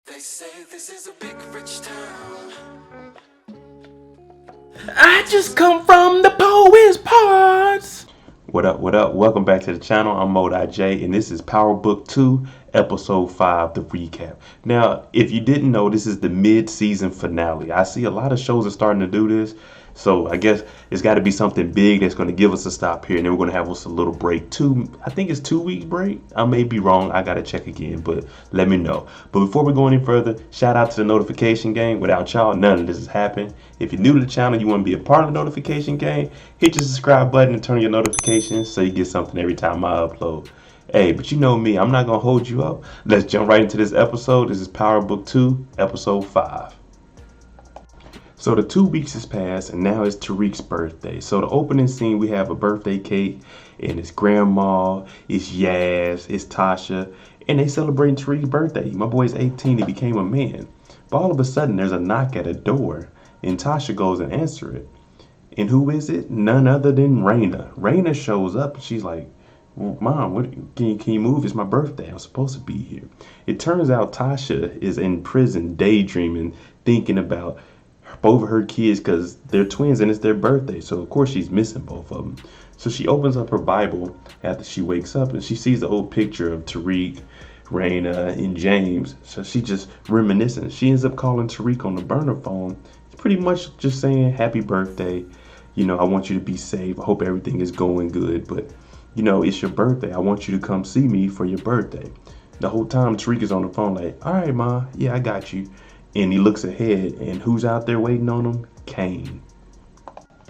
They say this is a big rich town. I just come from the poet's parts. What up, what up? Welcome back to the channel. I'm Moedotj, and this is Power Book 2, Episode 5, the recap. Now, if you didn't know, this is the mid-season finale. I see a lot of shows are starting to do this, so I guess it's got to be something big that's going to give us a stop here, and then we're going to have us a little break. I think it's 2 week break. I may be wrong. I got to check again, but let me know. But before we go any further, shout out to the notification gang. Without y'all, none of this has happened. If you're new to the channel, you want to be a part of the notification gang, hit your subscribe button and turn on your notifications so you get something every time I upload. Hey, but you know me, I'm not going to hold you up. Let's jump right into this episode. This is Power Book 2, Episode 5. So the 2 weeks has passed, and now it's Tariq's birthday. So the opening scene, we have a birthday cake, and it's Grandma, it's Yaz, it's Tasha, and they celebrating Tariq's birthday. My boy's 18, he became a man. But all of a sudden, there's a knock at a door, and Tasha goes and answers it. And who is it? None other than Rainey. Rainey shows up, and she's like, Mom, can you move? It's my birthday. I'm supposed to be here. It turns out Tasha is in prison daydreaming, thinking about both of her kids because they're twins and it's their birthday. So, of course, she's missing both of them. So she opens up her Bible after she wakes up and she sees the old picture of Tariq, Rainey, and James. So she just reminiscing. She ends up calling Tariq on the burner phone, pretty much just saying, happy birthday. You know, I want you to be safe. I hope everything is going good. But, you know, it's your birthday. I want you to come see me for your birthday. The whole time Tariq is on the phone like, all right, Ma. Yeah, I got you. And he looks ahead, and who's out there waiting on him? Kane.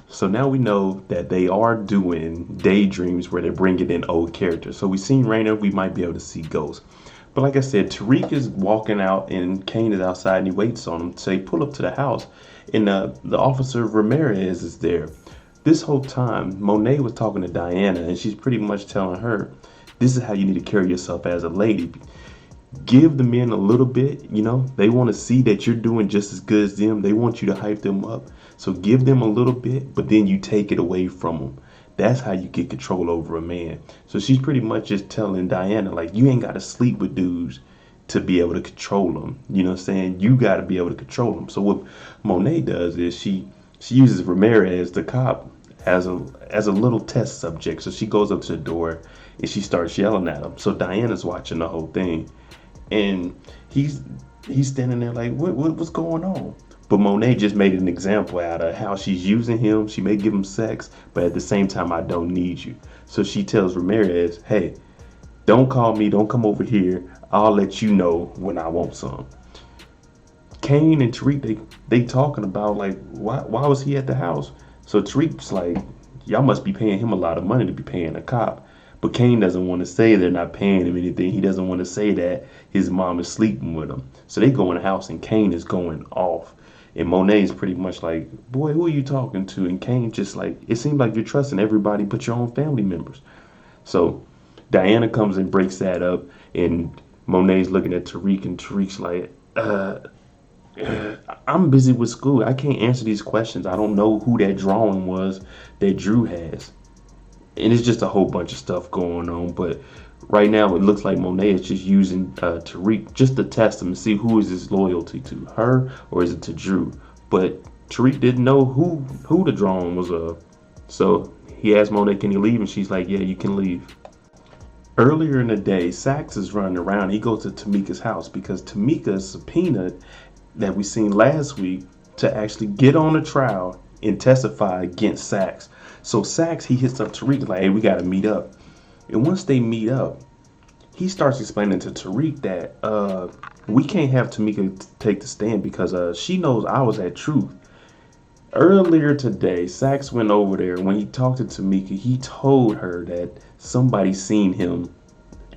So now we know that they are doing daydreams where they're bringing in old characters. So we've seen Rainey, we might be able to see ghosts. But like I said, Tariq is walking out, and Kane is outside, and he waits on him. So they pull up to the house, and the officer Ramirez is there. This whole time, Monet was talking to Diana, and she's pretty much telling her, this is how you need to carry yourself as a lady. Give the men a little bit, you know, they want to see that you're doing just as good as them. They want you to hype them up. So give them a little bit, but then you take it away from them. That's how you get control over a man. So she's pretty much just telling Diana, like, you ain't got to sleep with dudes to be able to control them. You know what I'm saying? You got to be able to control them. So what Monet does is she uses Ramirez, the cop, as a little test subject. So she goes up to the door and she starts yelling at him. So Diana's watching the whole thing. And he's standing there like, what's going on? But Monet just made an example out of how she's using him. She may give him sex, but at the same time, I don't need you. So she tells Ramirez, hey, don't call me. Don't come over here. I'll let you know when I want some. Kane and Tariq, they talking about like, why was he at the house? So Tariq's like, y'all must be paying him a lot of money to be paying a cop. But Kane doesn't want to say they're not paying him anything. He doesn't want to say that his mom is sleeping with him. So they go in the house and Kane is going off. And Monet is pretty much like, boy, who are you talking to? And Kane just like, it seems like you're trusting everybody but your own family members. So Diana comes and breaks that up. And Monet's looking at Tariq and Tariq's like, I'm busy with school. I can't answer these questions. I don't know who that drawing was that Drew has. And it's just a whole bunch of stuff going on. But right now, it looks like Monet is just using Tariq just to test him and see who is his loyalty to, her or is it to Drew. But Tariq didn't know who the drawing was of. So he asked Monet, can you leave? And she's like, yeah, you can leave. Earlier in the day, Sax is running around. He goes to Tamika's house because Tamika subpoenaed that we seen last week to actually get on a trial and testify against Sax. So Sax, he hits up Tariq like, hey, we got to meet up. And once they meet up, he starts explaining to Tariq that we can't have Tamika take the stand because she knows I was at Truth. Earlier today, Sax went over there. When he talked to Tamika, he told her that somebody seen him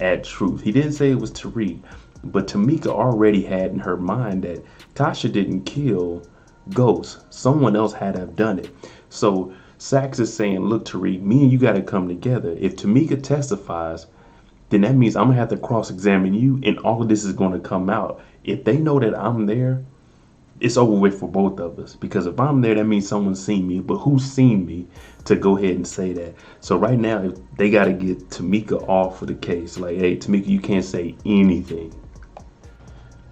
at Truth. He didn't say it was Tariq, but Tamika already had in her mind that Tasha didn't kill Ghost. Someone else had to have done it. So Sax is saying, look, Tariq, me and you got to come together. If Tamika testifies, then that means I'm going to have to cross-examine you, and all of this is going to come out. If they know that I'm there, it's over with for both of us. Because if I'm there, that means someone's seen me. But who's seen me to go ahead and say that? So right now, they got to get Tamika off of the case. Like, hey, Tamika, you can't say anything.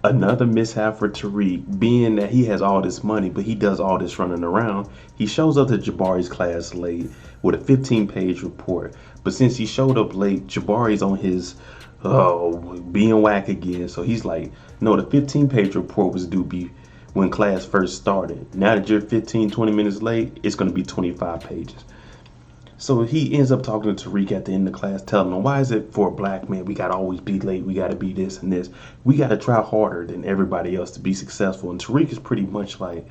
Another mishap for Tariq, being that he has all this money, but he does all this running around. He shows up to Jabari's class late with a 15-page report. But since he showed up late, Jabari's on his being whack again. So he's like, no, the 15-page report was due when class first started. Now that you're 15, 20 minutes late, it's going to be 25 pages. So he ends up talking to Tariq at the end of class, telling him, why is it for a black man, we got to always be late, we got to be this and this. We got to try harder than everybody else to be successful. And Tariq is pretty much like,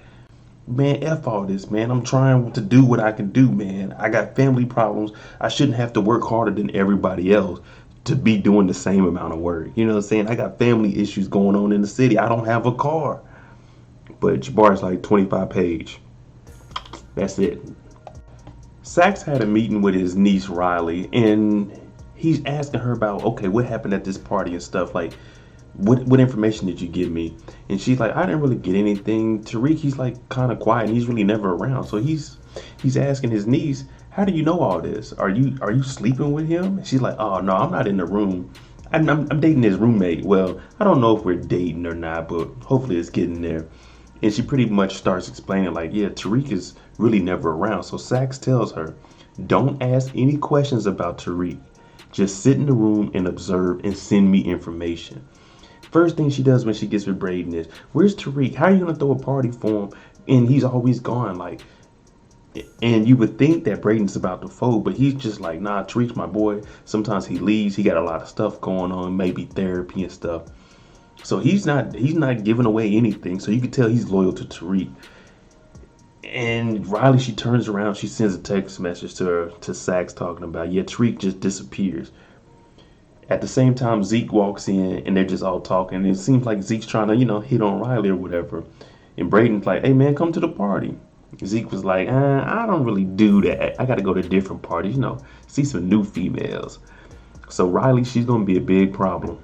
man, F all this, man. I'm trying to do what I can do, man. I got family problems. I shouldn't have to work harder than everybody else to be doing the same amount of work. You know what I'm saying? I got family issues going on in the city. I don't have a car. But Jabari's like 25 page. That's it. Sax had a meeting with his niece Riley, and he's asking her about, okay, what happened at this party and stuff. Like, what information did you give me? And she's like, I didn't really get anything. Tariq, he's like kind of quiet, and he's really never around. So he's asking his niece, how do you know all this? Are you sleeping with him? And she's like, oh no, I'm not in the room. I'm dating his roommate. Well, I don't know if we're dating or not, but hopefully it's getting there. And she pretty much starts explaining like, yeah, Tariq is really never around. So Sax tells her, don't ask any questions about Tariq. Just sit in the room and observe and send me information. First thing she does when she gets with Braden is, where's Tariq? How are you going to throw a party for him? And he's always gone. Like, and you would think that Braden's about to fold, but he's just like, nah, Tariq's my boy. Sometimes he leaves. He got a lot of stuff going on, maybe therapy and stuff. So he's not giving away anything. So you can tell he's loyal to Tariq. And Riley, she turns around, she sends a text message to Sax talking about, yeah, Tariq just disappears. At the same time, Zeke walks in and they're just all talking. And it seems like Zeke's trying to, hit on Riley or whatever. And Braden's like, hey man, come to the party. Zeke was like, I don't really do that. I got to go to different parties, see some new females. So Riley, she's going to be a big problem.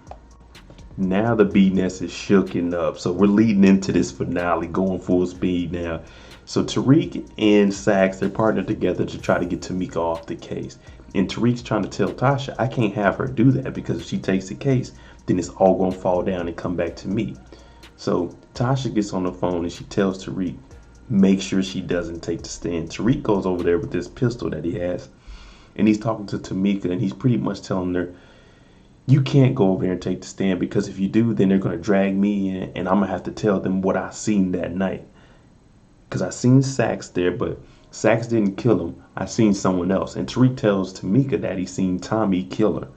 Now the bee nest is shooken up. So we're leading into this finale, going full speed now. So Tariq and Sax, they're partnered together to try to get Tamika off the case. And Tariq's trying to tell Tasha, I can't have her do that because if she takes the case, then it's all going to fall down and come back to me. So Tasha gets on the phone and she tells Tariq, make sure she doesn't take the stand. Tariq goes over there with this pistol that he has. And he's talking to Tamika and he's pretty much telling her, you can't go over there and take the stand because if you do, then they're going to drag me in and I'm going to have to tell them what I seen that night. Because I seen Sax there, but Sax didn't kill him. I seen someone else. And Tariq tells Tamika that he seen Tommy kill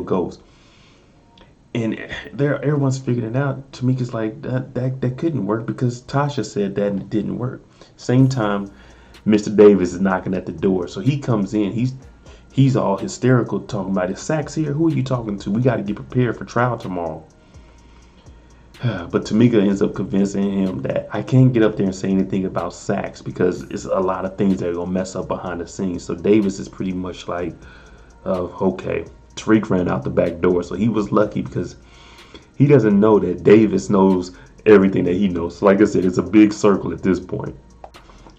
Ghost. And everyone's figuring it out. Tamika's like, that couldn't work because Tasha said that and it didn't work. Same time, Mr. Davis is knocking at the door. So he comes in. He's all hysterical talking about, is Sax here? Who are you talking to? We got to get prepared for trial tomorrow. But Tamika ends up convincing him that I can't get up there and say anything about Sax because it's a lot of things that are going to mess up behind the scenes. So Davis is pretty much like, okay. Tariq ran out the back door. So he was lucky because he doesn't know that Davis knows everything that he knows. So like I said, it's a big circle at this point.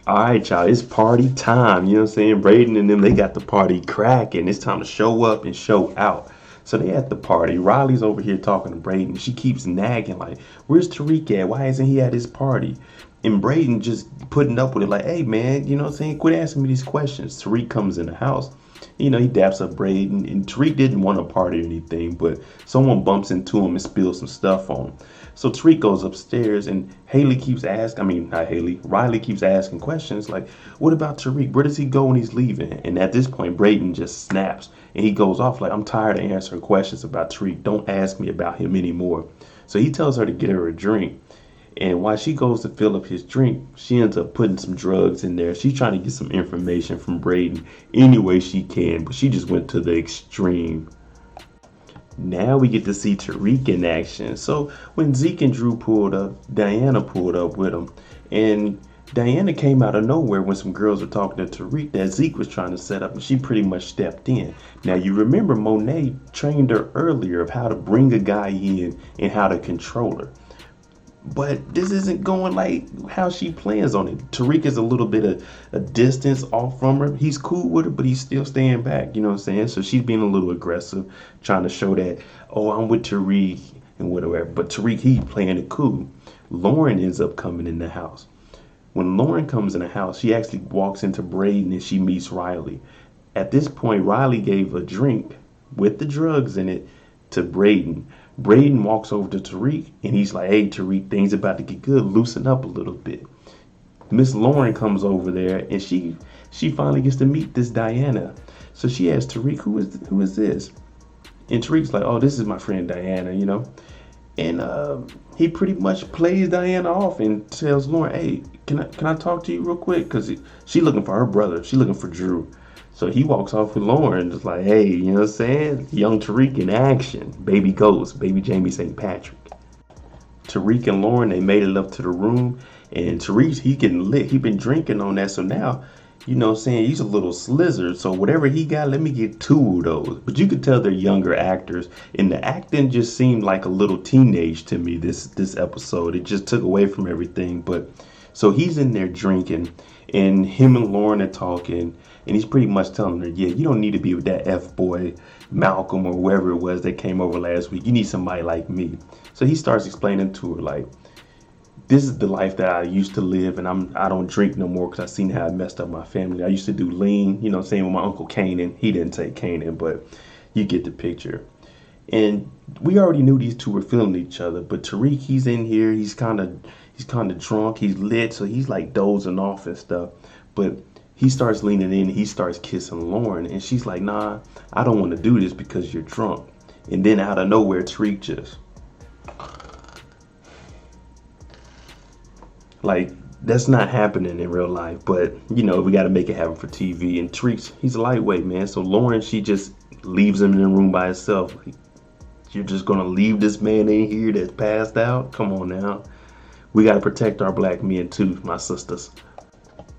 All right, y'all, it's party time. You know what I'm saying? Braden and them, they got the party cracking. It's time to show up and show out. So they at the party. Riley's over here talking to Braden. She keeps nagging like, where's Tariq at? Why isn't he at his party? And Braden just putting up with it like, hey, man, you know what I'm saying? Quit asking me these questions. Tariq comes in the house. He daps up Braden. And Tariq didn't want to party or anything, but someone bumps into him and spills some stuff on him. So Tariq goes upstairs and Riley keeps asking questions like, what about Tariq? Where does he go when he's leaving? And at this point, Braden just snaps and he goes off like, I'm tired of answering questions about Tariq. Don't ask me about him anymore. So he tells her to get her a drink. And while she goes to fill up his drink, she ends up putting some drugs in there. She's trying to get some information from Braden any way she can, but she just went to the extreme. Now we get to see Tariq in action. So when Zeke and Drew pulled up, Diana pulled up with him. And Diana came out of nowhere when some girls were talking to Tariq that Zeke was trying to set up, and she pretty much stepped in. Now you remember Monet trained her earlier of how to bring a guy in and how to control her. But this isn't going like how she plans on it. Tariq is a little bit of a distance off from her. He's cool with her, but he's still staying back. You know what I'm saying? So she's being a little aggressive, trying to show that, oh, I'm with Tariq. and whatever. But Tariq, he playing it cool. Loren ends up coming in the house. When Loren comes in the house, she actually walks into Braden and she meets Riley. At this point, Riley gave a drink with the drugs in it to Braden. Braden walks over to Tariq and he's like, hey, Tariq, things about to get good. Loosen up a little bit. Miss Loren comes over there and she finally gets to meet this Diana. So she asks Tariq, who is this? And Tariq's like, oh, this is my friend Diana, you know. And he pretty much plays Diana off and tells Loren, hey, can I talk to you real quick? Because she looking for her brother. She looking for Drew. So he walks off with Loren, just like, hey, you know what I'm saying? Young Tariq in action. Baby Ghost, baby Jamie St. Patrick. Tariq and Loren, they made it up to the room. And Tariq, he getting lit. He been drinking on that. So now, you know what I'm saying, he's a little slizzard. So whatever he got, let me get 2 of those. But you could tell they're younger actors. And the acting just seemed like a little teenage to me this episode. It just took away from everything. But so he's in there drinking. And him and Loren are talking. And he's pretty much telling her, yeah, you don't need to be with that F-boy, Malcolm, or whoever it was that came over last week. You need somebody like me. So he starts explaining to her, like, this is the life that I used to live, and I don't drink no more because I seen how it messed up my family. I used to do lean, you know, same with my uncle Kanan. He didn't take Kanan, but you get the picture. And we already knew these two were feeling each other, but Tariq, he's in here. He's kind of drunk. He's lit, so he's like dozing off and stuff. But he starts leaning in. He starts kissing Loren, and she's like, nah, I don't want to do this because you're drunk. And then out of nowhere, Tariq just, like, that's not happening in real life, but you know, we got to make it happen for TV. And Tariq, he's a lightweight, man. So Loren, she just leaves him in the room by himself. Like, you're just gonna leave this man in here that's passed out? Come on now. We got to protect our black men too, my sisters.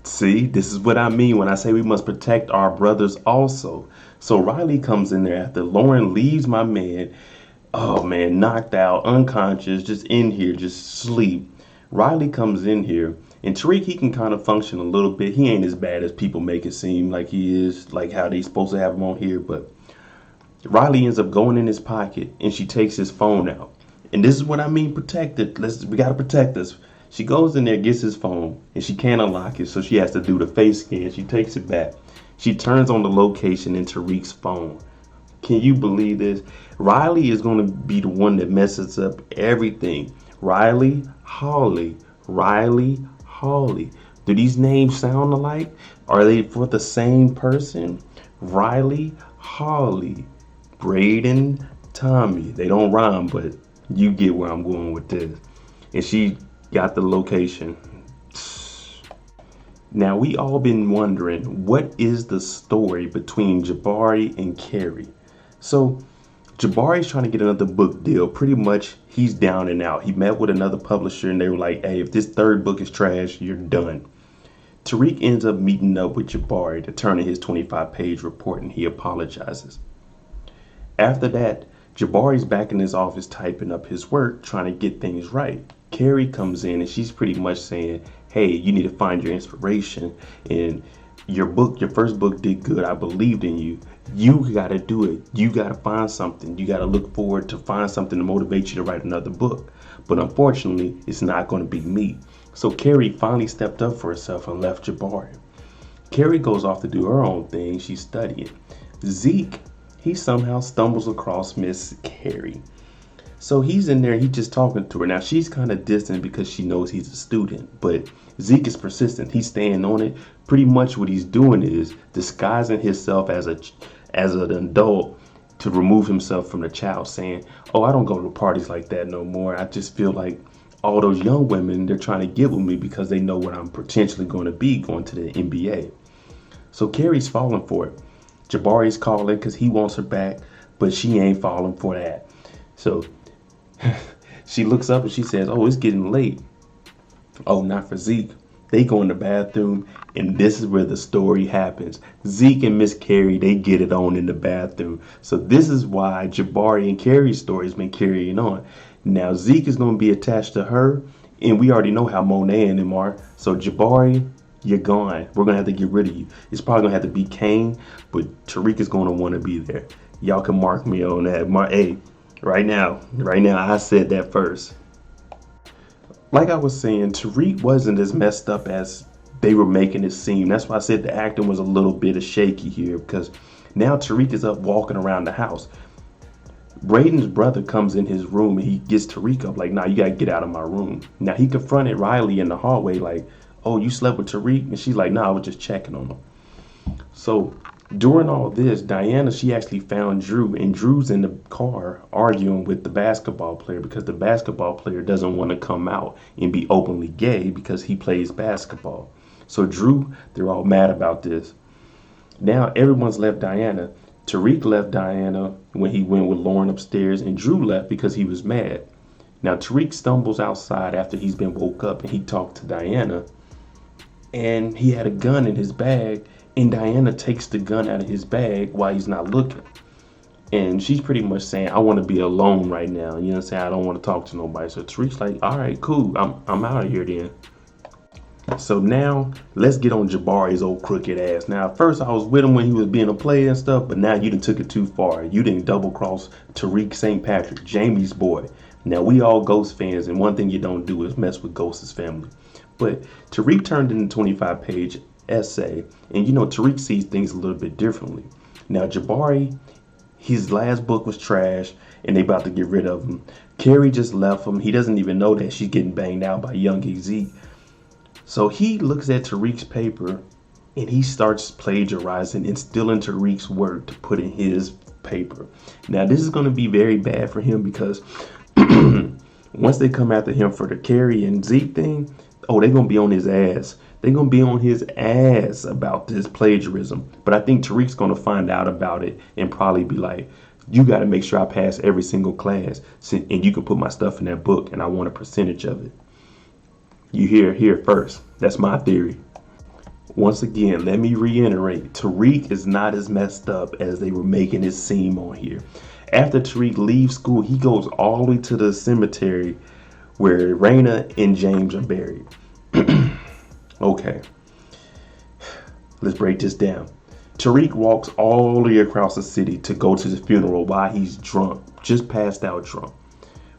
See, this is what I mean when I say we must protect our brothers also. So Riley comes in there after Loren leaves my man, oh man, knocked out, unconscious, just in here, just sleep. Riley comes in here, and Tariq, he can kind of function a little bit. He ain't as bad as people make it seem like he is, like how they supposed to have him on here. But Riley ends up going in his pocket, and she takes his phone out. And this is what I mean, protected. We got to protect us. She goes in there, gets his phone, and she can't unlock it, so she has to do the face scan. She takes it back. She turns on the location in Tariq's phone. Can you believe this? Riley is going to be the one that messes up everything. Riley Hawley. Riley Hawley. Do these names sound alike? Are they for the same person? Riley Hawley. Braden Tommy. They don't rhyme, but you get where I'm going with this. And she got the location. Now, we all been wondering, what is the story between Jabari and Carrie? So Jabari's trying to get another book deal. Pretty much, he's down and out. He met with another publisher, and they were like, hey, if this 3rd book is trash, you're done. Tariq ends up meeting up with Jabari to turn in his 25-page report, and he apologizes. After that, Jabari's back in his office typing up his work, trying to get things right. Carrie comes in, and she's pretty much saying, hey, you need to find your inspiration, and your first book did good. I believed in you. You got to do it. You got to find something. You got to look forward to find something to motivate you to write another book. But unfortunately, it's not going to be me. So Carrie finally stepped up for herself and left Jabari. Carrie goes off to do her own thing. She's studying. Zeke, he somehow stumbles across Miss Carrie. So he's in there, he's just talking to her. Now, she's kind of distant because she knows he's a student, but Zeke is persistent. He's staying on it. Pretty much what he's doing is disguising himself as an adult to remove himself from the child, saying, oh, I don't go to parties like that no more. I just feel like all those young women, they're trying to get with me because they know what I'm potentially going to be going to the NBA. So Carrie's falling for it. Jabari's calling because he wants her back, but she ain't falling for that. So she looks up and she says, oh, it's getting late. Oh, not for Zeke. They go in the bathroom, and this is where the story happens. Zeke and Miss Carrie, they get it on in the bathroom. So this is why Jabari and Carrie's story has been carrying on. Now, Zeke is going to be attached to her, and we already know how Monet and them are. So Jabari, you're gone. We're going to have to get rid of you. It's probably going to have to be Kane, but Tariq is going to want to be there. Y'all can mark me on that. Hey, Right now, I said that first. Like I was saying, Tariq wasn't as messed up as they were making it seem. That's why I said the acting was a little bit of shaky here, because now Tariq is up walking around the house. Braden's brother comes in his room and he gets Tariq up like, nah, you gotta get out of my room. Now he confronted Riley in the hallway like, oh, you slept with Tariq? And she's like, nah, I was just checking on him. So during all this, Diana, she actually found Drew, and Drew's in the car arguing with the basketball player because the basketball player doesn't want to come out and be openly gay because he plays basketball. So Drew, they're all mad about this. Now everyone's left Diana. Tariq left Diana when he went with Loren upstairs, and Drew left because he was mad. Now Tariq stumbles outside after he's been woke up, and he talked to Diana, and he had a gun in his bag, and Diana takes the gun out of his bag while he's not looking. And she's pretty much saying, I want to be alone right now. You know what I'm saying? I don't want to talk to nobody. So Tariq's like, all right, cool. I'm out of here then. So now let's get on Jabari's old crooked ass. Now, at first I was with him when he was being a player and stuff, but now you done took it too far. You didn't double cross Tariq St. Patrick, Jamie's boy. Now we all Ghost fans, and one thing you don't do is mess with Ghost's family. But Tariq turned in a 25-page essay, and you know Tariq sees things a little bit differently. Now Jabari, his last book was trash, and they about to get rid of him. Carrie just left him. He doesn't even know that she's getting banged out by young Zeke. So he looks at Tariq's paper and he starts plagiarizing and stealing Tariq's work to put in his paper. Now this is going to be very bad for him because once they come after him for the Carrie and Zeke thing, oh, they're going to be on his ass. They're going to be on his ass about this plagiarism. But I think Tariq's going to find out about it and probably be like, you got to make sure I pass every single class and you can put my stuff in that book and I want a percentage of it. You hear here first. That's my theory. Once again, let me reiterate, Tariq is not as messed up as they were making it seem on here. After Tariq leaves school, he goes all the way to the cemetery where Raina and James are buried. Okay, let's break this down. Tariq walks all the way across the city to go to the funeral while he's drunk, just passed out drunk.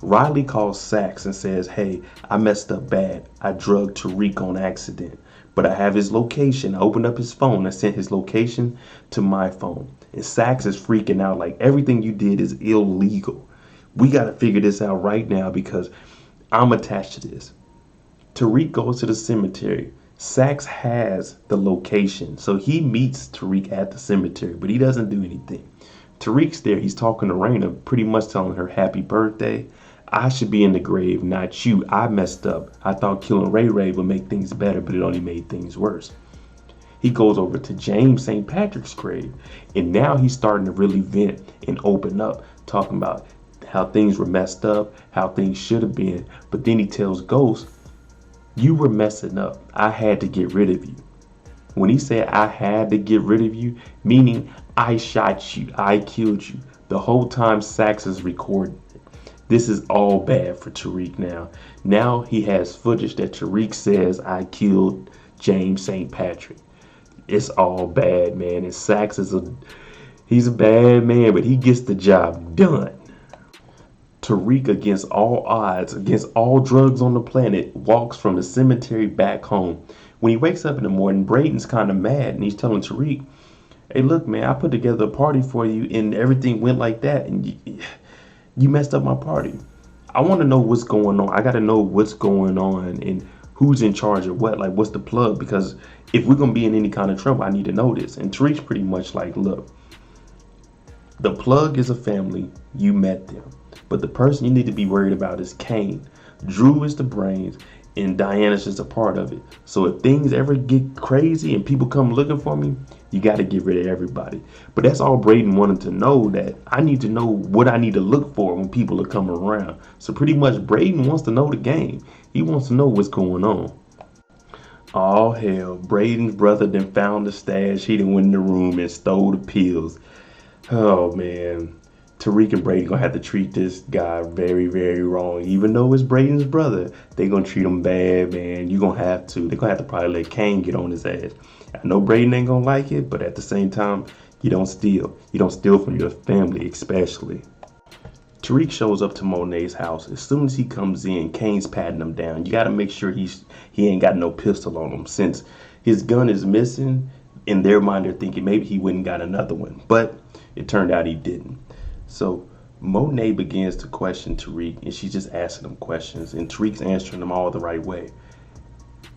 Riley calls Sax and says, hey, I messed up bad. I drugged Tariq on accident, but I have his location. I opened up his phone. I sent his location to my phone. And Sax is freaking out like everything you did is illegal. We got to figure this out right now because I'm attached to this. Tariq goes to the cemetery. Sax has the location, so he meets Tariq at the cemetery, but he doesn't do anything. Tariq's there. He's talking to Raina, pretty much telling her happy birthday. I should be in the grave, not you. I messed up. I thought killing Ray Ray would make things better, but it only made things worse. He goes over to James St. Patrick's grave, and now he's starting to really vent and open up, talking about how things were messed up, how things should have been. But then he tells Ghost, you were messing up. I had to get rid of you. When he said I had to get rid of you, meaning I shot you, I killed you. The whole time Sax is recording. This is all bad for Tariq now. Now he has footage that Tariq says I killed James St. Patrick. It's all bad, man. And Sax is he's a bad man, but he gets the job done. Tariq, against all odds, against all drugs on the planet, walks from the cemetery back home. When he wakes up in the morning, Braden's kind of mad, and he's telling Tariq, hey, look, man, I put together a party for you, and everything went like that, and you messed up my party. I want to know what's going on. I got to know what's going on and who's in charge of what, like what's the plug, because if we're going to be in any kind of trouble, I need to know this. And Tariq's pretty much like, look, the plug is a family. You met them. But the person you need to be worried about is Kane. Drew is the brains, and Diana's just a part of it. So if things ever get crazy and people come looking for me, you got to get rid of everybody. But that's all Braden wanted to know, that I need to know what I need to look for when people are coming around. So pretty much Braden wants to know the game. He wants to know what's going on. Oh, hell. Braden's brother then found the stash. He done went in the room and stole the pills. Oh, man. Tariq and Braden gonna have to treat this guy very, very wrong. Even though it's Braden's brother, they gonna treat him bad, man. You gonna have to. They gonna have to probably let Kane get on his ass. I know Braden ain't gonna like it, but at the same time, you don't steal. You don't steal from your family, especially. Tariq shows up to Monet's house. As soon as he comes in, Kane's patting him down. You got to make sure he ain't got no pistol on him. Since his gun is missing, in their mind they're thinking maybe he wouldn't got another one. But it turned out he didn't. So Monet begins to question Tariq, and she's just asking him questions. And Tariq's answering them all the right way.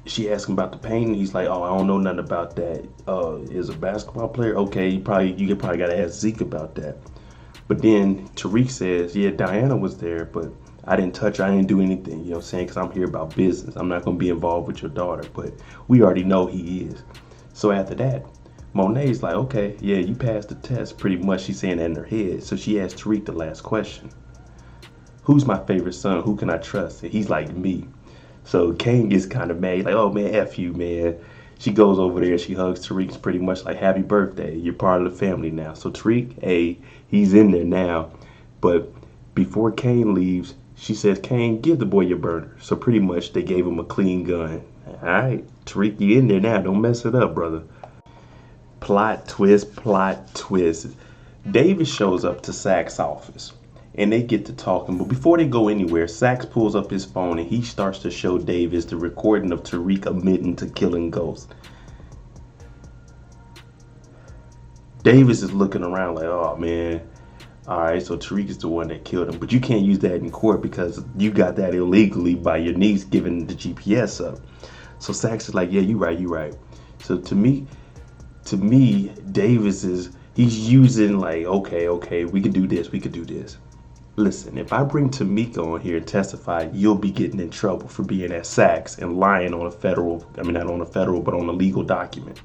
She asked him about the painting. He's like, oh, I don't know nothing about that. Is a basketball player? Okay, you probably got to ask Zeke about that. But then Tariq says, yeah, Diana was there, but I didn't touch her. I didn't do anything, you know what I'm saying? Because I'm here about business. I'm not going to be involved with your daughter. But we already know he is. So after that, Monet's like, okay, yeah, you passed the test. Pretty much she's saying that in her head. So she asked Tariq the last question. Who's my favorite son? Who can I trust? And he's like, me. So Kane gets kind of mad. Like, oh, man, F you, man. She goes over there. She hugs Tariq. It's pretty much like, happy birthday. You're part of the family now. So Tariq, hey, he's in there now. But before Kane leaves, she says, Kane, give the boy your burner. So pretty much they gave him a clean gun. All right, Tariq, you in there now. Don't mess it up, brother. Plot twist, plot twist. Davis shows up to Sack's office. And they get to talking. But before they go anywhere, Sax pulls up his phone and he starts to show Davis the recording of Tariq admitting to killing Ghost. Davis is looking around like, oh, man. All right, so Tariq is the one that killed him. But you can't use that in court because you got that illegally by your niece giving the GPS up. So Sax is like, yeah, you right. So to me, Davis he's using like, okay, we can do this. Listen, if I bring Tamika on here and testify, you'll be getting in trouble for being at Saks and lying on but on a legal document.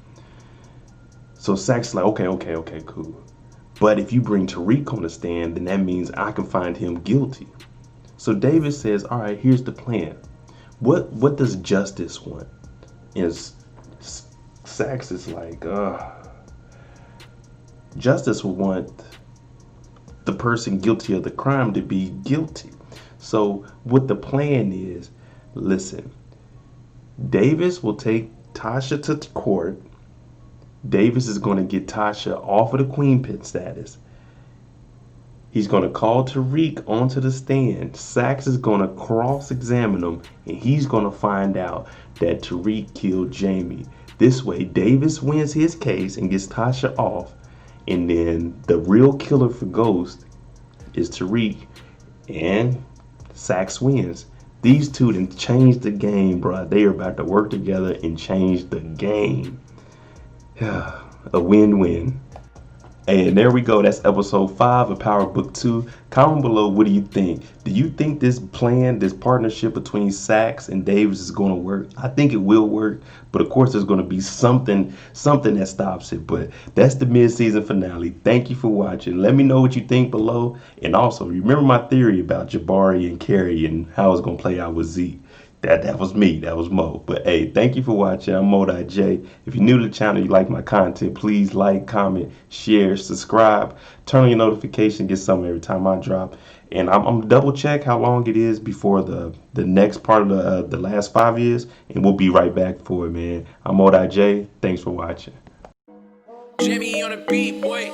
So Saks is like, okay, cool. But if you bring Tariq on the stand, then that means I can find him guilty. So Davis says, all right, here's the plan. What does justice want? Is Saks is like, justice will want the person guilty of the crime to be guilty. So what the plan is, listen, Davis will take Tasha to court. Davis is going to get Tasha off of the queen pin status. He's going to call Tariq onto the stand. Sax is going to cross-examine him, and he's going to find out that Tariq killed Jamie. This way, Davis wins his case and gets Tasha off. And then the real killer for Ghost is Tariq, and Sax wins. These two done changed the game, bro. They are about to work together and change the game. A win-win. And there we go. That's episode 5 of Power Book 2. Comment below, what do you think? Do you think this plan, this partnership between Sax and Davis is going to work? I think it will work, but of course there's going to be something that stops it. But that's the mid-season finale. Thank you for watching. Let me know what you think below. And also, remember my theory about Jabari and Carrie and how it's going to play out with Z. That was me. That was Mo. But hey, thank you for watching. I'm Moedotj. If you're new to the channel, you like my content, please like, comment, share, subscribe, turn on your notification, get something every time I drop. And I'm double check how long it is before the next part of the last 5 years, and we'll be right back for it, man. I'm Moedotj. Thanks for watching. Jimmy on the beat, boy.